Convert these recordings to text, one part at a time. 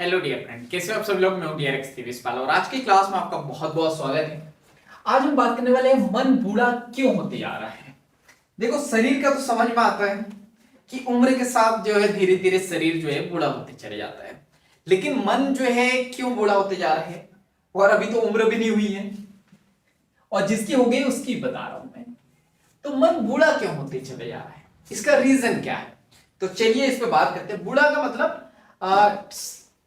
Hello dear friend, कैसे हो आप सब लोग। मैं हूं डियर एक्स और आज की क्लास में आपका बहुत बहुत स्वागत है। आज हम बात करने वाले हैं मन बूढ़ा क्यों होते जा रहा है। देखो, शरीर का तो समझ में आता है कि उम्र के साथ जो है धीरे धीरे शरीर जो है बूढ़ा होते चले जाता है, लेकिन मन जो है क्यों बूढ़ा होते जा रहा है। और अभी तो उम्र भी नहीं हुई है, और जिसकी हो गई उसकी बता रहा हूं मैं। तो मन बूढ़ा क्यों होते चले जा रहा है, इसका रीजन क्या है। तो चलिए इस पे बात करते हैं। बूढ़ा का मतलब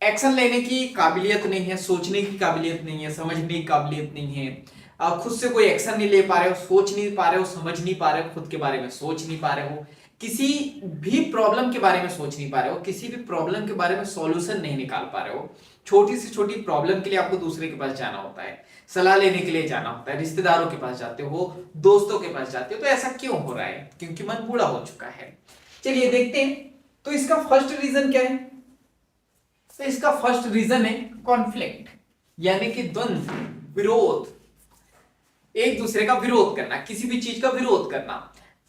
एक्शन लेने की काबिलियत नहीं है, सोचने की काबिलियत नहीं है, समझने की काबिलियत नहीं है। खुद से कोई एक्शन नहीं ले पा रहे हो, सोच नहीं पा रहे हो, समझ नहीं पा रहे हो, खुद के बारे में सोच नहीं पा रहे हो, किसी भी प्रॉब्लम के बारे में सोच नहीं पा रहे हो, किसी भी प्रॉब्लम के बारे में सॉल्यूशन नहीं निकाल पा रहे हो। छोटी से छोटी प्रॉब्लम के लिए आपको दूसरे के पास जाना होता है, सलाह लेने के लिए जाना होता है, रिश्तेदारों के पास जाते हो, दोस्तों के पास जाते हो। तो ऐसा क्यों हो रहा है? क्योंकि मन बूढ़ा हो चुका है। चलिए देखते हैं। तो इसका फर्स्ट रीजन क्या है? तो इसका फर्स्ट रीजन है कॉन्फ्लिक्ट, यानी कि द्वंद्व, विरोध, एक दूसरे का विरोध करना, किसी भी चीज का विरोध करना।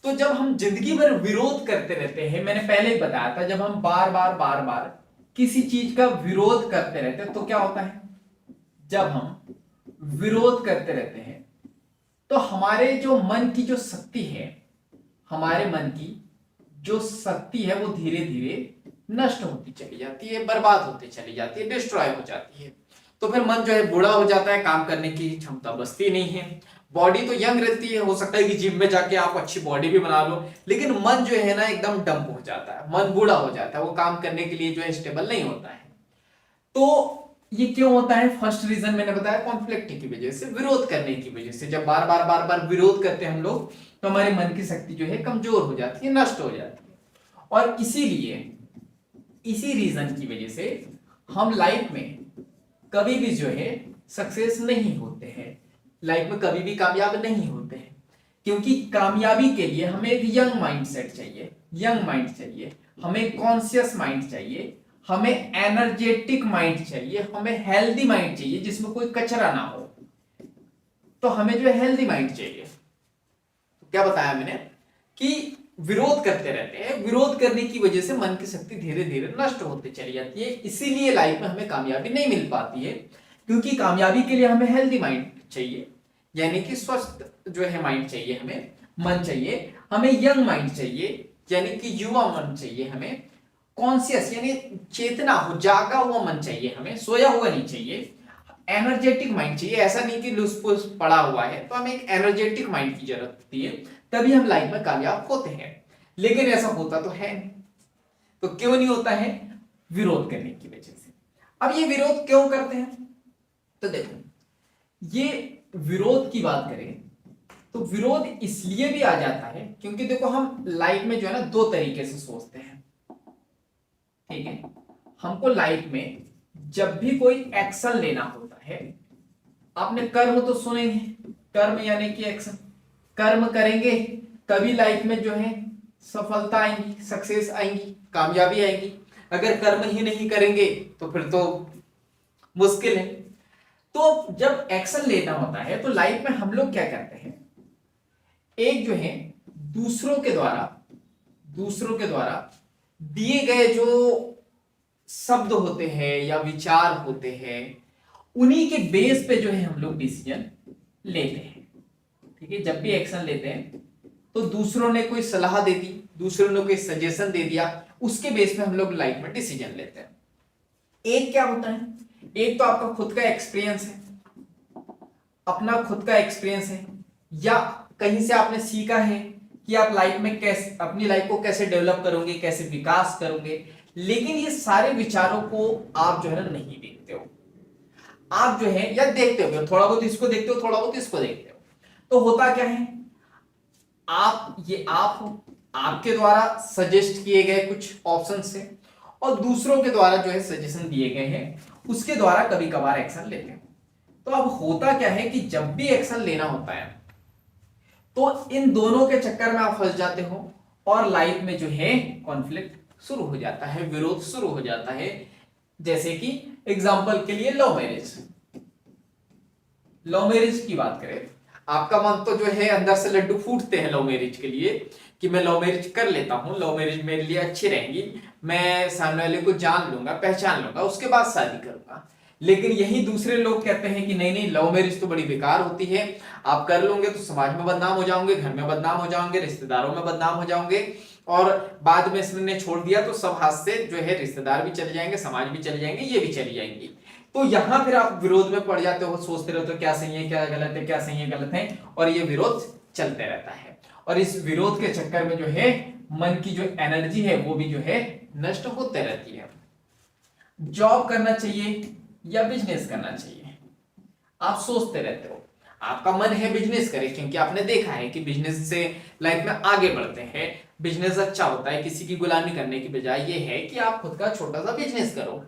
तो जब हम जिंदगी भर विरोध करते रहते हैं, मैंने पहले ही बताया था, जब हम बार बार किसी चीज का विरोध करते रहते हैं तो क्या होता है। जब हम विरोध करते रहते हैं तो हमारे जो मन की जो शक्ति है, हमारे मन की जो शक्ति है वो धीरे धीरे नष्ट होती चली जाती है, बर्बाद होती चली जाती है, डिस्ट्रॉय हो जाती है। तो फिर मन जो है बूढ़ा हो जाता है, काम करने की क्षमता बचती नहीं है। बॉडी तो यंग रहती है, हो सकता है कि जिम में जाके आप अच्छी बॉडी भी बना लो, लेकिन मन जो है ना एकदम डंप हो जाता है, मन बूढ़ा हो जाता है, वो काम करने के लिए जो है स्टेबल नहीं होता है। तो ये क्यों होता है? फर्स्ट रीजन मैंने बताया कॉन्फ्लिक्ट की वजह से, विरोध करने की वजह से। जब बार बार विरोध करते हैं हम लोग तो हमारे मन की शक्ति जो है कमजोर हो जाती है, नष्ट हो जाती है। और इसीलिए इसी रीजन की वजह से हम लाइफ में कभी भी जो है सक्सेस नहीं होते हैं, लाइफ में कभी भी कामयाब नहीं होते हैं। क्योंकि कामयाबी के लिए हमें एक यंग माइंडसेट चाहिए, यंग माइंड चाहिए, हमें कॉन्शियस माइंड चाहिए, हमें एनर्जेटिक माइंड चाहिए, हमें हेल्दी माइंड चाहिए जिसमें कोई कचरा ना हो। तो हमें जो है हेल्दी माइंड चाहिए। तो क्या बताया मैंने कि विरोध करते रहते हैं, विरोध करने की वजह से मन की शक्ति धीरे धीरे नष्ट होती चली जाती है। इसीलिए लाइफ में हमें कामयाबी नहीं मिल पाती है, क्योंकि कामयाबी के लिए हमें हेल्दी माइंड चाहिए, यानी कि स्वस्थ जो है माइंड चाहिए, हमें मन चाहिए, हमें यंग माइंड चाहिए, यानी कि युवा मन चाहिए, हमें कॉन्शियस यानी चेतना हो, जागा हुआ मन चाहिए, हमें सोया हुआ नहीं चाहिए, एनर्जेटिक माइंड चाहिए। ऐसा नहीं कि लुस-पुस पड़ा हुआ है, तो हमें एक एनर्जेटिक माइंड की जरूरत होती है, तभी हम लाइफ में कामयाब होते हैं। लेकिन ऐसा होता तो है नहीं। तो क्यों नहीं होता है? विरोध करने की वजह से। अब ये विरोध क्यों करते हैं? तो देखो, ये विरोध की बात करें तो विरोध इसलिए भी आ जाता है क्योंकि देखो, हम लाइफ में जो है ना दो तरीके से सोचते हैं, ठीक है। हमको लाइफ में जब भी कोई एक्शन लेना होता है, आपने कर्म तो सुनेंगे, कर्म यानी कि एक्शन, कर्म करेंगे तभी लाइफ में जो है सफलता आएंगी, सक्सेस आएंगी, कामयाबी आएंगी। अगर कर्म ही नहीं करेंगे तो फिर तो मुश्किल है। तो जब एक्शन लेना होता है तो लाइफ में हम लोग क्या करते हैं, एक जो है दूसरों के द्वारा दिए गए जो शब्द होते हैं या विचार होते हैं, उन्हीं के बेस पे जो है हम लोग डिसीजन लेते हैं, ठीक है। जब भी एक्शन लेते हैं तो दूसरों ने कोई सलाह दे दी, दूसरों ने कोई सजेशन दे दिया, उसके बेस पे हम लोग लाइफ में डिसीजन लेते हैं। एक क्या होता है, एक तो आपका खुद का एक्सपीरियंस है, अपना खुद का एक्सपीरियंस है, या कहीं से आपने सीखा है कि आप लाइफ में कैसे अपनी लाइफ को कैसे डेवलप करोगे, कैसे विकास करोगे। लेकिन ये सारे विचारों को आप जो है ना नहीं देखते हो, आप जो है या देखते हो, थोड़ा बहुत इसको देखते हो, थोड़ा बहुत इसको देखते हो। तो होता क्या है, आप आपके द्वारा सजेस्ट किए गए कुछ ऑप्शन से और दूसरों के द्वारा जो है सजेशन दिए गए हैं, उसके द्वारा कभी कभार एक्शन लेते हैं। तो अब होता क्या है कि जब भी एक्शन लेना होता है तो इन दोनों के चक्कर में आप फंस जाते हो और लाइफ में जो है कॉन्फ्लिक्ट शुरू हो जाता है, विरोध शुरू हो जाता है। जैसे कि एग्जांपल के लिए लव मैरिज की बात करें, आपका मन तो जो है अंदर से लड्डू फूटते हैं लव मैरिज के लिए, कि मैं लव मैरिज कर लेता हूँ, लव मैरिज मेरे लिए अच्छी रहेगी, मैं सामने वाले को जान लूंगा, पहचान लूंगा, उसके बाद शादी करूंगा। लेकिन यही दूसरे लोग कहते हैं कि नहीं नहीं, लव मैरिज तो बड़ी बेकार होती है, आप कर लोगे तो समाज में बदनाम हो जाओगे, घर में बदनाम हो जाओगे, रिश्तेदारों में बदनाम हो जाओगे, और बाद में इसने छोड़ दिया तो सब हाथ से जो है रिश्तेदार भी चले जाएंगे, समाज भी चले जाएंगे, ये भी चली जाएंगी। तो यहां फिर आप विरोध में पड़ जाते हो, सोचते रहते हो क्या सही है क्या गलत है, क्या सही है गलत है, और ये विरोध चलते रहता है। और इस विरोध के चक्कर में जो है मन की जो एनर्जी है वो भी जो है नष्ट होते रहती है। जॉब करना चाहिए या बिजनेस करना चाहिए, आप सोचते रहते हो, आपका मन है बिजनेस करे, क्योंकि आपने देखा है कि बिजनेस से लाइफ में आगे बढ़ते हैं, बिजनेस अच्छा होता है, किसी की गुलामी करने की बजाय ये है कि आप खुद का छोटा सा बिजनेस करो।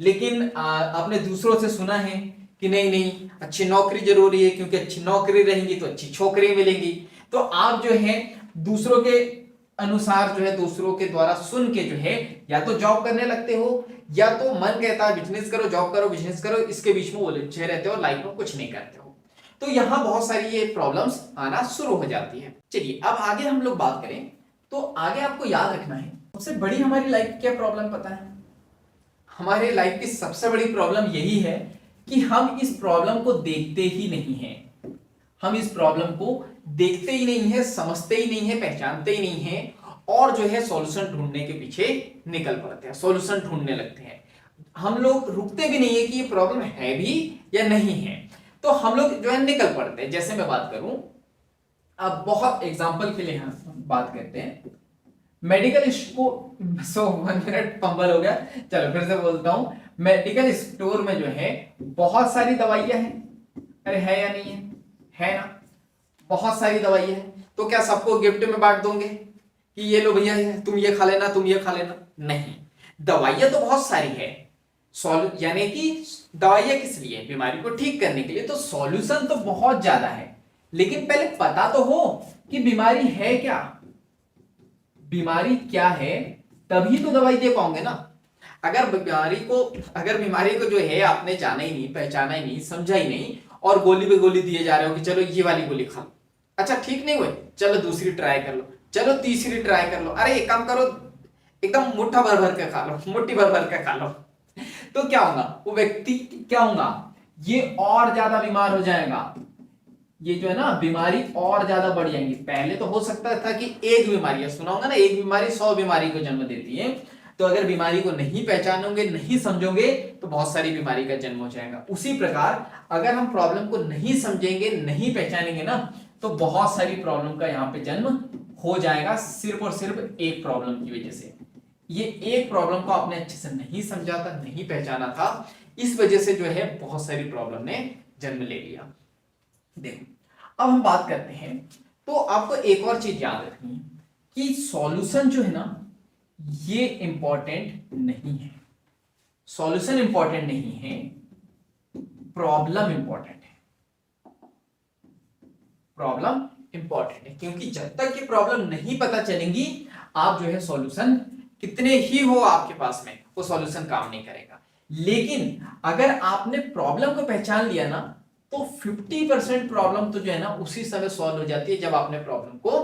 लेकिन आपने दूसरों से सुना है कि नहीं नहीं, अच्छी नौकरी जरूरी है, क्योंकि अच्छी नौकरी रहेंगी तो अच्छी छोकरी मिलेंगी। तो आप जो है दूसरों के अनुसार जो है, दूसरों के द्वारा सुन के जो है या तो जॉब करने लगते हो, या तो मन कहता है बिजनेस करो, जॉब करो, बिजनेस करो, इसके बीच में उलझे रहते हो, लाइफ में कुछ नहीं करते हो। तो यहां बहुत सारी ये प्रॉब्लम्स आना शुरू हो जाती है। चलिए अब आगे हम लोग बात करें, तो आगे आपको याद रखना है सबसे बड़ी हमारी लाइफ की क्या प्रॉब्लम पता है? हमारे लाइफ की सबसे बड़ी प्रॉब्लम यही है कि हम इस प्रॉब्लम को देखते ही नहीं है, हम इस प्रॉब्लम को देखते ही नहीं है, समझते ही नहीं है, पहचानते ही नहीं है, और जो है सॉल्यूशन ढूंढने के पीछे निकल पड़ते हैं, सॉल्यूशन ढूंढने लगते हैं। हम लोग रुकते भी नहीं है कि ये प्रॉब्लम है भी या नहीं है, तो हम लोग जो है निकल पड़ते हैं। जैसे मैं बात करूं, अब बहुत एग्जांपल के लिए हम बात करते हैं, मेडिकल स्टोर, 1 मिनट फंबल हो गया, चलो फिर से बोलता हूं, मेडिकल स्टोर में जो है बहुत सारी दवाइयां हैं, अरे है या नहीं है ना, बहुत सारी दवाइयां हैं, तो क्या सबको गिफ्ट में बांट दोगे कि ये लो भैया तुम ये खा लेना, तुम ये खा लेना? नहीं, दवाइयां तो बहुत सारी है, यानी कि दवाइयां किस लिए? बीमारी को ठीक करने के लिए, तो सॉल्यूशन तो बहुत ज्यादा है, लेकिन पहले पता तो हो कि बीमारी है क्या, बीमारी क्या है, तभी तो दवाई दे पाओगे ना। अगर बीमारी को जो है आपने जाना ही नहीं, पहचाना ही नहीं, समझा ही नहीं, और गोली पे गोली दिए जा रहे हो कि चलो ये वाली गोली खा लो, अच्छा ठीक नहीं हुए, चलो दूसरी ट्राई कर लो, चलो तीसरी ट्राई कर लो, अरे एक काम करो, एकदम मुट्ठा भर भर के खा लो, मुट्ठी भर भर के खा लो, तो क्या होगा, वो व्यक्ति क्या होगा, ये और ज्यादा बीमार हो जाएगा, ये जो है ना बीमारी और ज्यादा बढ़ जाएंगी। पहले तो हो सकता था कि एक बीमारी, सुना होगा ना, एक बीमारी 100 बीमारी को जन्म देती है, तो अगर बीमारी को नहीं पहचानोगे, नहीं समझोगे, तो बहुत सारी बीमारी का जन्म हो जाएगा। उसी प्रकार अगर हम प्रॉब्लम को नहीं समझेंगे, नहीं पहचानेंगे ना, तो बहुत सारी प्रॉब्लम का यहाँ पे जन्म हो जाएगा, सिर्फ और सिर्फ एक प्रॉब्लम की वजह से। ये एक प्रॉब्लम को आपने अच्छे से नहीं समझा था, नहीं पहचाना था, इस वजह से जो है बहुत सारी प्रॉब्लम ने जन्म ले लिया। देखो अब हम बात करते हैं, तो आपको एक और चीज याद रखनी है कि सॉल्यूशन जो है ना, ये इंपॉर्टेंट नहीं है, सॉल्यूशन इंपॉर्टेंट नहीं है, प्रॉब्लम इंपॉर्टेंट है, प्रॉब्लम इंपॉर्टेंट है, क्योंकि जब तक ये प्रॉब्लम नहीं पता चलेंगी, आप जो है सॉल्यूशन कितने ही हो आपके पास में, वो सॉल्यूशन काम नहीं करेगा। लेकिन अगर आपने प्रॉब्लम को पहचान लिया ना, तो 50% प्रॉब्लम तो जो है ना उसी समय सॉल्व हो जाती है जब आपने प्रॉब्लम को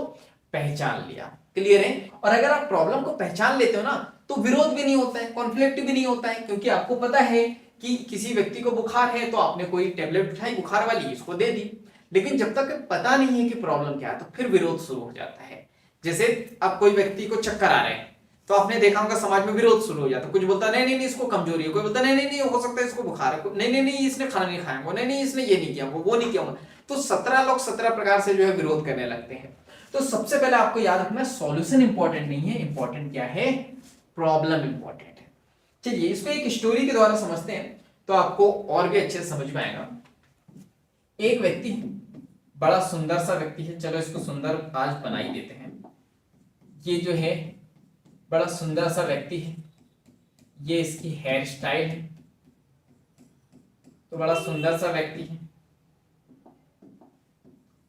पहचान लिया। क्लियर है? और अगर आप प्रॉब्लम को पहचान लेते हो ना, तो विरोध भी नहीं होता है, कॉन्फ्लिक्ट भी नहीं होता है, क्योंकि आपको पता है कि किसी व्यक्ति को बुखार है, तो आपने कोई टेबलेट उठाई बुखार वाली, इसको दे दी। लेकिन जब तक पता नहीं है कि प्रॉब्लम क्या है, तो फिर विरोध शुरू हो जाता है। जैसे अब कोई व्यक्ति को चक्कर आ रहे हैं, तो आपने देखा होगा समाज में विरोध शुरू हो जाता है, कुछ बोलता है नहीं नहीं इसको कमजोरी है, कोई बोलता है नहीं नहीं हो सकता है इसको बुखार है, नहीं नहीं नहीं इसने खाना नहीं खाया, नहीं नहीं इसने ये नहीं किया, वो नहीं किया, तो 17 लोग 17 प्रकार से जो है विरोध करने लगते हैं। तो सबसे पहले आपको याद रखना, सॉल्यूशन इंपॉर्टेंट नहीं है, इंपॉर्टेंट क्या है, प्रॉब्लम इंपॉर्टेंट है। चलिए इसको एक स्टोरी के द्वारा समझते हैं, तो आपको और भी अच्छे से समझ में आएगा। एक व्यक्ति, बड़ा सुंदर सा व्यक्ति है, चलो इसको सुंदर आज बना ही देते हैं, ये जो है बड़ा सुंदर सा व्यक्ति है, ये इसकी हेयर स्टाइल है, तो बड़ा सुंदर सा व्यक्ति है,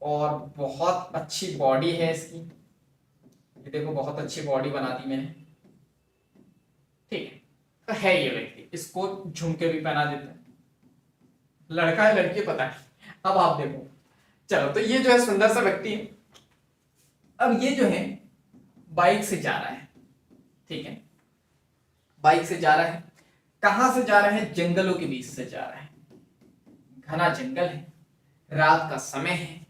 और बहुत अच्छी बॉडी है इसकी, ये देखो बहुत अच्छी बॉडी बना दी मैंने, ठीक है, तो है ये व्यक्ति, इसको झुमके भी पहना देते हैं, लड़का है लड़की पता है। अब आप देखो, चलो तो ये जो है सुंदर सा व्यक्ति है, अब ये जो है बाइक से जा रहा है, ठीक है, बाइक से जा रहा है, कहां से जा रहा है, जंगलों के बीच से जा रहा है, घना जंगल है, रात का समय है,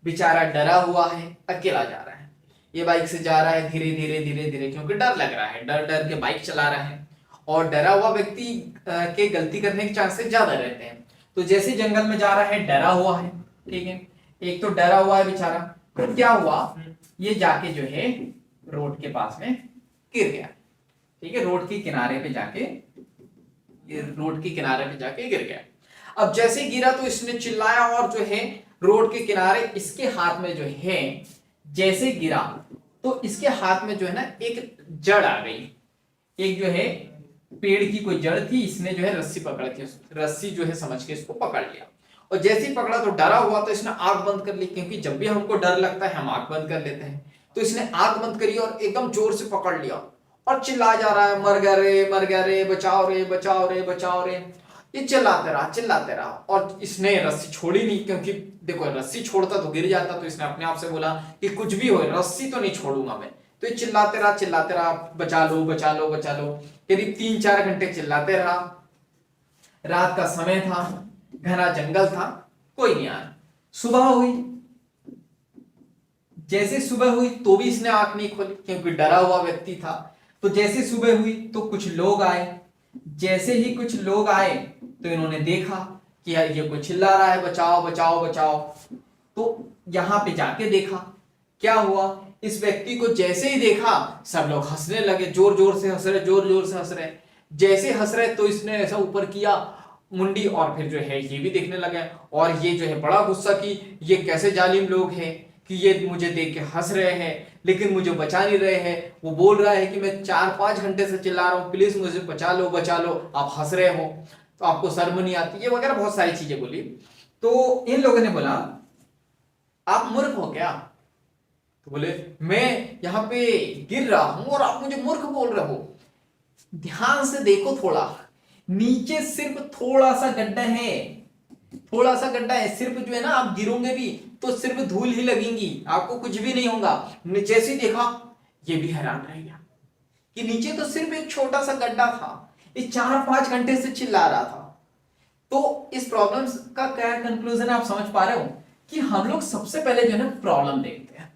बेचारा डरा हुआ है, अकेला जा रहा है। ये बाइक से जा रहा है धीरे धीरे धीरे धीरे, क्योंकि डर लग रहा है, डर डर के बाइक चला रहा है, और डरा हुआ व्यक्ति के गलती करने के चांसेस ज्यादा रहते हैं। तो जैसे जंगल में जा रहा है, डरा हुआ है, ठीक है, एक तो डरा हुआ है बेचारा, तो क्या हुआ, ये जाके जो है रोड के पास में गिर गया, ठीक है, रोड के किनारे पे जाके, ये रोड के किनारे पे जाके गिर गया। अब जैसे गिरा तो इसने चिल्लाया, और जो है रोड के किनारे इसके हाथ में जो है, जैसे गिरा तो इसके हाथ में जो है ना एक जड़ आ गई, एक जो है पेड़ की कोई जड़ थी, इसने जो है रस्सी पकड़ के, रस्सी जो है समझ के इसको पकड़ लिया, और जैसे ही पकड़ा तो डरा हुआ, तो इसने आंख बंद कर ली, क्योंकि जब भी हमको डर लगता है हम आंख बंद कर लेते हैं, तो इसने आंख बंद करी और एकदम जोर से पकड़ लिया और चिल्ला जा रहा है, मर गया रे, मर गया रे, बचाओ रे, बचाओ रे, बचाओ रे। ये चिल्लाते रहा, और इसने रस्सी छोड़ी नहीं, क्योंकि देखो रस्सी छोड़ता तो गिर जाता, तो इसने अपने आप से बोला कि कुछ भी हो रस्सी तो नहीं छोड़ूंगा मैं। तो ये चिल्लाते रहा, बचा लो, बचा लो, बचा लो, करीब 3-4 घंटे चिल्लाते रहा। रात का समय था, घना जंगल था, कोई नहीं आया। सुबह हुई, जैसे सुबह हुई तो भी इसने आंख नहीं खोली, क्योंकि डरा हुआ व्यक्ति था। तो जैसे सुबह हुई तो कुछ लोग आए, जैसे ही कुछ लोग आए तो इन्होंने देखा कि यार ये कोई चिल्ला रहा है, बचाओ बचाओ बचाओ। तो यहां पे जाके देखा, क्या हुआ, इस व्यक्ति को जैसे ही देखा सब लोग हंसने लगे, जोर जोर से हंस रहे, जोर जोर से हंस रहे। जैसे हंस रहे तो इसने ऐसा ऊपर किया मुंडी, और फिर जो है ये भी देखने लगे, और ये जो है बड़ा गुस्सा कि ये कैसे जालिम लोग हैं कि ये मुझे देख के हंस रहे हैं, लेकिन मुझे बचा नहीं रहे हैं। वो बोल रहा है कि मैं 4-5 घंटे से चिल्ला रहा हूँ, प्लीज मुझे बचा लो, बचा लो, आप हंस रहे हो तो आपको शर्म नहीं आती, ये वगैरह बहुत सारी चीजें बोली। तो इन लोगों ने बोला आप मूर्ख हो क्या? तो बोले मैं यहाँ पे गिर रहा हूं और आप मुझे मूर्ख बोल रहे हो। ध्यान से देखो, थोड़ा नीचे सिर्फ थोड़ा सा गड्ढा है, थोड़ा सा गड्ढा है, सिर्फ जो है ना आप गिरोगे भी तो सिर्फ धूल ही लगेंगी, आपको कुछ भी नहीं होगा। जैसे ही देखा ये भी हैरान रह गया कि नीचे तो सिर्फ एक छोटा सा गड्ढा था, ये 4-5 घंटे से चिल्ला रहा था। तो इस प्रॉब्लम का क्या कंक्लूजन आप समझ पा रहे हो कि हम लोग सबसे पहले जो है ना प्रॉब्लम देखते हैं,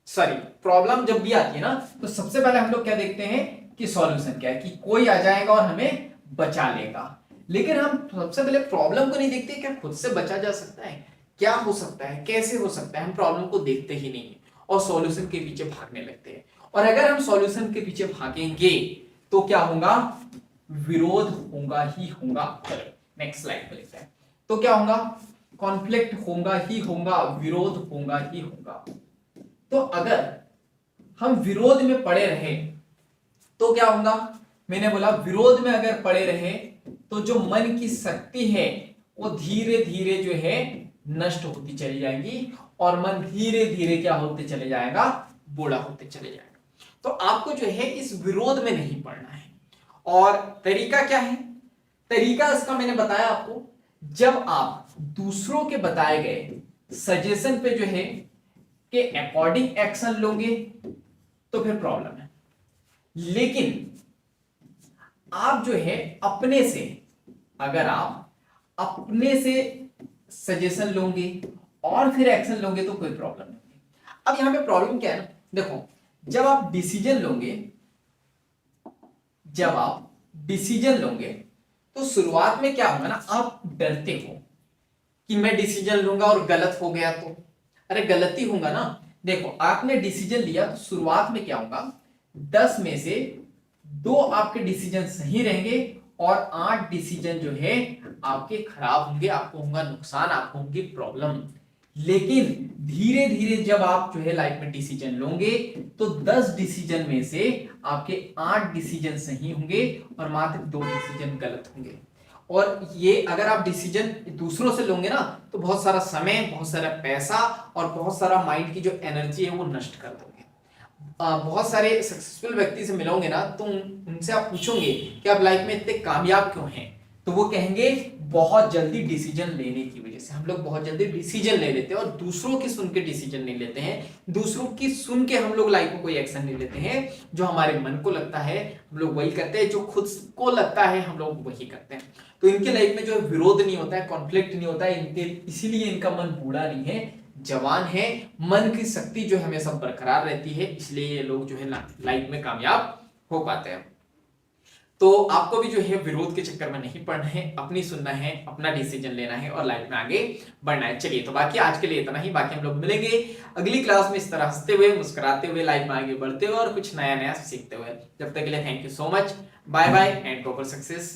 सॉरी प्रॉब्लम जब भी आती है ना तो सबसे पहले हम लोग क्या देखते हैं कि सॉल्यूशन क्या है, कि कोई आ जाएगा और हमें बचा लेगा। लेकिन हम सबसे पहले प्रॉब्लम को नहीं देखते, क्या खुद से बचा जा सकता है, क्या हो सकता है, कैसे हो सकता है, हम प्रॉब्लम को देखते ही नहीं और सॉल्यूशन के पीछे भागने लगते हैं। और अगर हम सॉल्यूशन के पीछे भागेंगे तो क्या होगा, विरोध होगा ही होगा। चलो नेक्स्ट स्लाइड पे लिखते हैं। तो क्या होगा, कॉन्फ्लिक्ट होगा ही होगा, विरोध होगा ही होगा। तो अगर हम विरोध में पड़े रहे तो क्या होगा, मैंने बोला विरोध में अगर पड़े रहे तो जो मन की शक्ति है वो धीरे धीरे जो है नष्ट होती चली जाएगी, और मन धीरे धीरे क्या होते चले जाएगा, बूढ़ा होते चले जाएगा। तो आपको जो है इस विरोध में नहीं पड़ना है। और तरीका क्या है, तरीका इसका मैंने बताया आपको, जब आप दूसरों के बताए गए सजेशन पे जो है के अकॉर्डिंग एक्शन लोगे तो फिर प्रॉब्लम है। लेकिन आप जो है अपने से, अगर आप अपने से सजेशन लोगे और फिर एक्शन लोगे तो कोई प्रॉब्लम नहीं। अब यहां पे प्रॉब्लम क्या है ना, देखो जब आप डिसीजन लोगे, जब आप डिसीजन लोगे तो शुरुआत में क्या होगा ना, आप डरते हो कि मैं डिसीजन लूंगा और गलत हो गया तो, अरे गलती होगा ना। देखो आपने डिसीजन लिया तो शुरुआत में क्या होगा, 10 में से 2 आपके डिसीजन सही रहेंगे और 8 डिसीजन जो है आपके खराब होंगे, आपको होगा नुकसान, आपको होंगी प्रॉब्लम। लेकिन धीरे धीरे जब आप जो है लाइफ में डिसीजन लोगे तो 10 डिसीजन में से आपके 8 डिसीजन सही होंगे और मात्र 2 डिसीजन गलत होंगे। और ये अगर आप डिसीजन दूसरों से लोगे ना तो बहुत सारा समय, बहुत सारा पैसा और बहुत सारा माइंड की जो एनर्जी है वो नष्ट कर दोगे। बहुत सारे सक्सेसफुल व्यक्ति से मिलोगे ना तो उनसे आप पूछोगे कि आप लाइफ में इतने कामयाब क्यों हैं, तो वो कहेंगे बहुत जल्दी डिसीजन लेने की वजह से। हम लोग बहुत जल्दी डिसीजन ले लेते हैं और दूसरों की सुन के डिसीजन नहीं लेते हैं, दूसरों की सुन के हम लोग लाइफ में कोई एक्शन नहीं लेते हैं। जो हमारे मन को लगता है हम लोग वही करते हैं, जो खुद को लगता है हम लोग वही करते हैं। तो इनके लाइफ में जो विरोध नहीं होता है, कॉन्फ्लिक्ट नहीं होता है इनके, इसीलिए इनका मन बूढ़ा नहीं है, जवान है। मन की शक्ति जो हमेशा बरकरार रहती है, इसलिए ये लोग जो है लाइफ में कामयाब हो पाते हैं। तो आपको भी जो है विरोध के चक्कर में नहीं पड़ना है, अपनी सुनना है, अपना डिसीजन लेना है और लाइफ में आगे बढ़ना है। चलिए, तो बाकी आज के लिए इतना ही। बाकी हम लोग मिलेंगे अगली क्लास में इस तरह हंसते हुए, मुस्कुराते हुए, लाइफ में आगे बढ़ते हुए और कुछ नया नया सीखते हुए। जब तक के लिए thank you so much, bye bye and go for success.